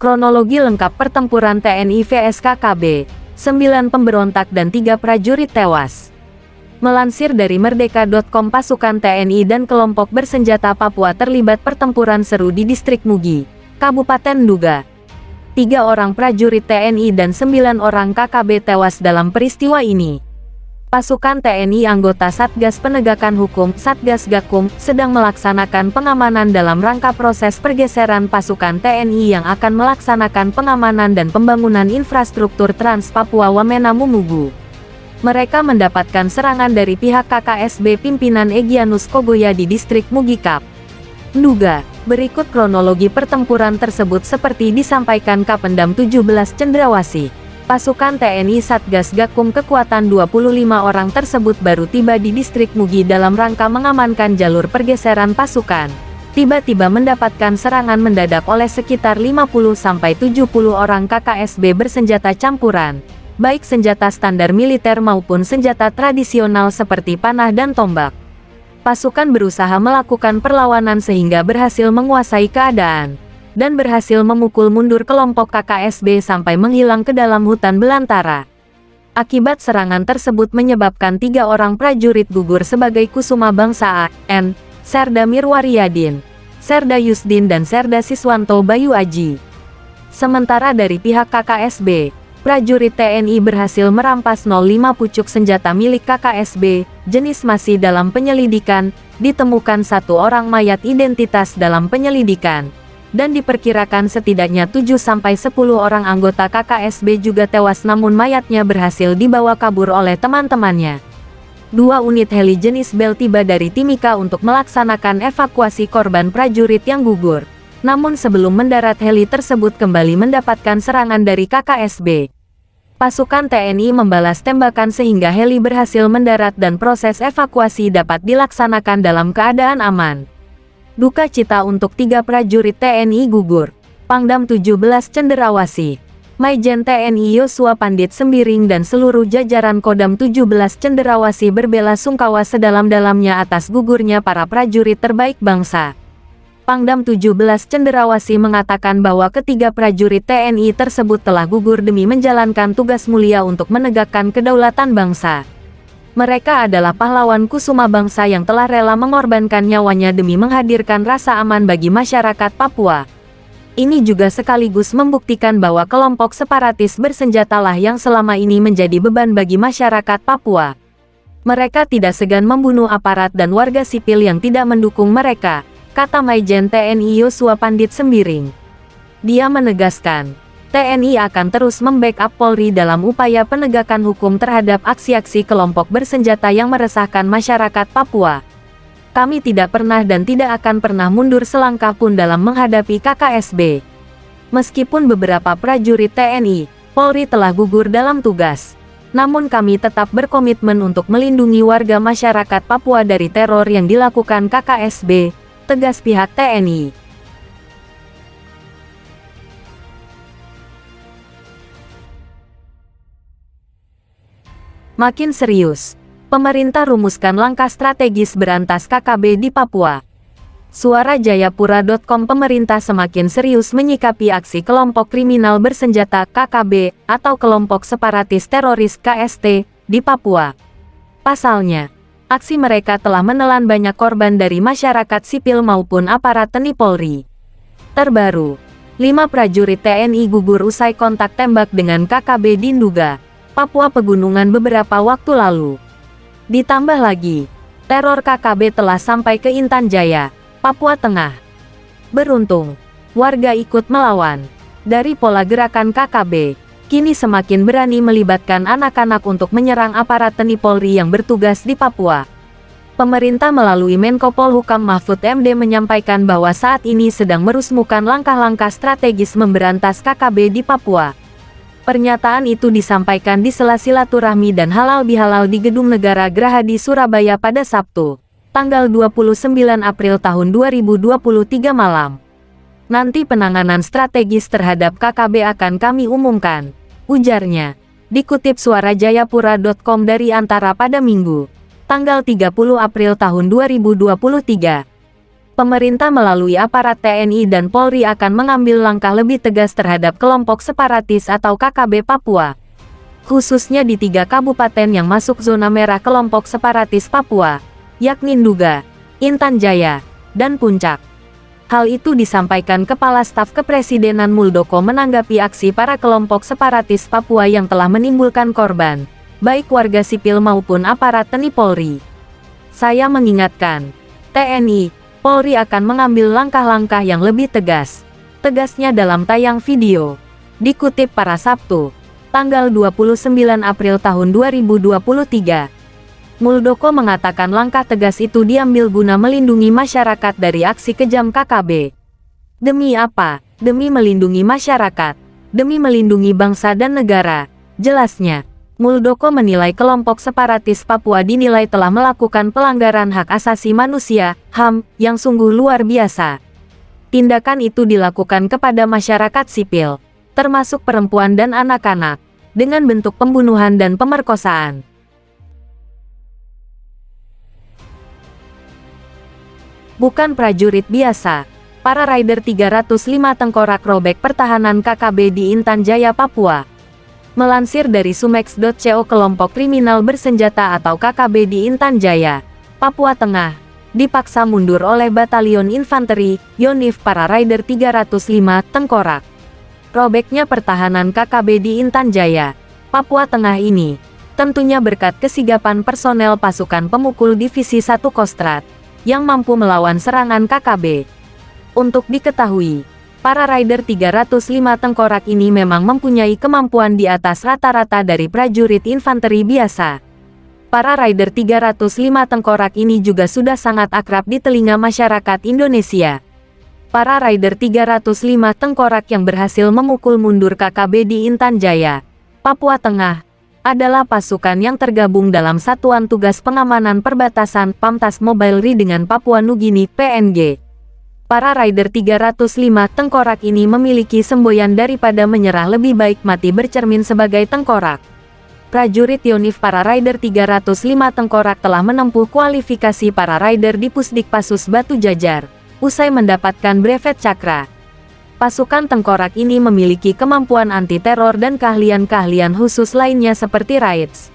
Kronologi lengkap pertempuran TNI vs KKB, 9 pemberontak dan 3 prajurit tewas. Melansir dari Merdeka.com, pasukan TNI dan kelompok bersenjata Papua terlibat pertempuran seru di distrik Mugi, Kabupaten Nduga. 3 orang prajurit TNI dan 9 orang KKB tewas dalam peristiwa ini. Pasukan TNI anggota Satgas Penegakan Hukum Satgas Gakum sedang melaksanakan pengamanan dalam rangka proses pergeseran pasukan TNI yang akan melaksanakan pengamanan dan pembangunan infrastruktur Trans Papua Wamena Mumugu. Mereka mendapatkan serangan dari pihak KKSB pimpinan Egyanus Kogoya di distrik Mugikap, Nduga. Berikut kronologi pertempuran tersebut seperti disampaikan Kapendam 17 Cendrawasih. Pasukan TNI Satgas Gakum kekuatan 25 orang tersebut baru tiba di distrik Mugi dalam rangka mengamankan jalur pergeseran pasukan. Tiba-tiba mendapatkan serangan mendadak oleh sekitar 50-70 orang KKSB bersenjata campuran, baik senjata standar militer maupun senjata tradisional seperti panah dan tombak. Pasukan berusaha melakukan perlawanan sehingga berhasil menguasai keadaan dan berhasil memukul mundur kelompok KKSB sampai menghilang ke dalam hutan belantara. Akibat serangan tersebut menyebabkan 3 orang prajurit gugur sebagai Kusuma Bangsa A.N., Serda Mirwaryadin, Serda Yusdin dan Serda Siswanto Bayu Aji. Sementara dari pihak KKSB, prajurit TNI berhasil merampas 05 pucuk senjata milik KKSB, jenis masih dalam penyelidikan, ditemukan 1 orang mayat identitas dalam penyelidikan, dan diperkirakan setidaknya 7-10 orang anggota KKSB juga tewas namun mayatnya berhasil dibawa kabur oleh teman-temannya. 2 unit heli jenis Bell tiba dari Timika untuk melaksanakan evakuasi korban prajurit yang gugur. Namun sebelum mendarat heli tersebut kembali mendapatkan serangan dari KKSB. Pasukan TNI membalas tembakan sehingga heli berhasil mendarat dan proses evakuasi dapat dilaksanakan dalam keadaan aman. Duka cita untuk 3 prajurit TNI gugur. Pangdam 17 Cendrawasih, Maijen TNI Yosua Pandit Sembiring dan seluruh jajaran Kodam 17 Cendrawasih berbela sungkawa sedalam-dalamnya atas gugurnya para prajurit terbaik bangsa. Pangdam 17 Cendrawasih mengatakan bahwa ketiga prajurit TNI tersebut telah gugur demi menjalankan tugas mulia untuk menegakkan kedaulatan bangsa. Mereka adalah pahlawan Kusuma Bangsa yang telah rela mengorbankan nyawanya demi menghadirkan rasa aman bagi masyarakat Papua. Ini juga sekaligus membuktikan bahwa kelompok separatis bersenjatalah yang selama ini menjadi beban bagi masyarakat Papua. Mereka tidak segan membunuh aparat dan warga sipil yang tidak mendukung mereka, kata Maijen TNI Yosua Pandit Sembiring. Dia menegaskan, TNI akan terus membackup Polri dalam upaya penegakan hukum terhadap aksi-aksi kelompok bersenjata yang meresahkan masyarakat Papua. Kami tidak pernah dan tidak akan pernah mundur selangkah pun dalam menghadapi KKSB. Meskipun beberapa prajurit TNI, Polri telah gugur dalam tugas, namun kami tetap berkomitmen untuk melindungi warga masyarakat Papua dari teror yang dilakukan KKSB, tegas pihak TNI. Makin serius, pemerintah rumuskan langkah strategis berantas KKB di Papua. Suarajayapura.com, pemerintah semakin serius menyikapi aksi kelompok kriminal bersenjata KKB atau kelompok separatis teroris KST di Papua. Pasalnya, aksi mereka telah menelan banyak korban dari masyarakat sipil maupun aparat TNI Polri. Terbaru, 5 prajurit TNI gugur usai kontak tembak dengan KKB di Nduga, Papua Pegunungan beberapa waktu lalu. Ditambah lagi, teror KKB telah sampai ke Intan Jaya, Papua Tengah. Beruntung, warga ikut melawan. Dari pola gerakan KKB, kini semakin berani melibatkan anak-anak untuk menyerang aparat TNI Polri yang bertugas di Papua. Pemerintah melalui Menko Polhukam Mahfud MD menyampaikan bahwa saat ini sedang merusmukan langkah-langkah strategis memberantas KKB di Papua. Pernyataan itu disampaikan di sela silaturahmi dan halal bihalal di Gedung Negara Gerahadi Surabaya pada Sabtu, tanggal 29 April tahun 2023 malam. Nanti penanganan strategis terhadap KKB akan kami umumkan, ujarnya. Dikutip Suarajayapura.com dari Antara pada Minggu, tanggal 30 April tahun 2023. pemerintah melalui aparat TNI dan Polri akan mengambil langkah lebih tegas terhadap kelompok separatis atau KKB Papua. Khususnya di 3 kabupaten yang masuk zona merah kelompok separatis Papua, yakni Nduga, Intan Jaya, dan Puncak. Hal itu disampaikan Kepala Staf Kepresidenan Muldoko menanggapi aksi para kelompok separatis Papua yang telah menimbulkan korban, baik warga sipil maupun aparat TNI Polri. Saya mengingatkan, TNI, Polri akan mengambil langkah-langkah yang lebih tegas. Tegasnya dalam tayang video. Dikutip Para Sabtu, tanggal 29 April tahun 2023. Muldoko mengatakan langkah tegas itu diambil guna melindungi masyarakat dari aksi kejam KKB. Demi apa? Demi melindungi masyarakat. Demi melindungi bangsa dan negara. Jelasnya, Muldoko menilai kelompok separatis Papua dinilai telah melakukan pelanggaran hak asasi manusia, HAM, yang sungguh luar biasa. Tindakan itu dilakukan kepada masyarakat sipil, termasuk perempuan dan anak-anak, dengan bentuk pembunuhan dan pemerkosaan. Bukan prajurit biasa, para Rider 305 tengkorak robek pertahanan KKB di Intan Jaya, Papua. Melansir dari sumex.co, kelompok kriminal bersenjata atau KKB di Intan Jaya, Papua Tengah, dipaksa mundur oleh Batalion Infanteri, Yonif para Rider 305 tengkorak. Robeknya pertahanan KKB di Intan Jaya, Papua Tengah ini, tentunya berkat kesigapan personel pasukan pemukul Divisi 1 Kostrad, yang mampu melawan serangan KKB. Untuk diketahui, para Rider 305 tengkorak ini memang mempunyai kemampuan di atas rata-rata dari prajurit infanteri biasa. Para Rider 305 tengkorak ini juga sudah sangat akrab di telinga masyarakat Indonesia. Para Rider 305 tengkorak yang berhasil memukul mundur KKB di Intan Jaya, Papua Tengah, adalah pasukan yang tergabung dalam Satuan Tugas Pengamanan Perbatasan Pamtas Mobile RI dengan Papua Nugini (PNG). Para Rider 305 tengkorak ini memiliki semboyan daripada menyerah lebih baik mati bercermin sebagai tengkorak. Prajurit Yonif para Rider 305 tengkorak telah menempuh kualifikasi para Rider di Pusdikpasus Batu Jajar, usai mendapatkan brevet Cakra. Pasukan tengkorak ini memiliki kemampuan anti-teror dan keahlian-keahlian khusus lainnya seperti raids,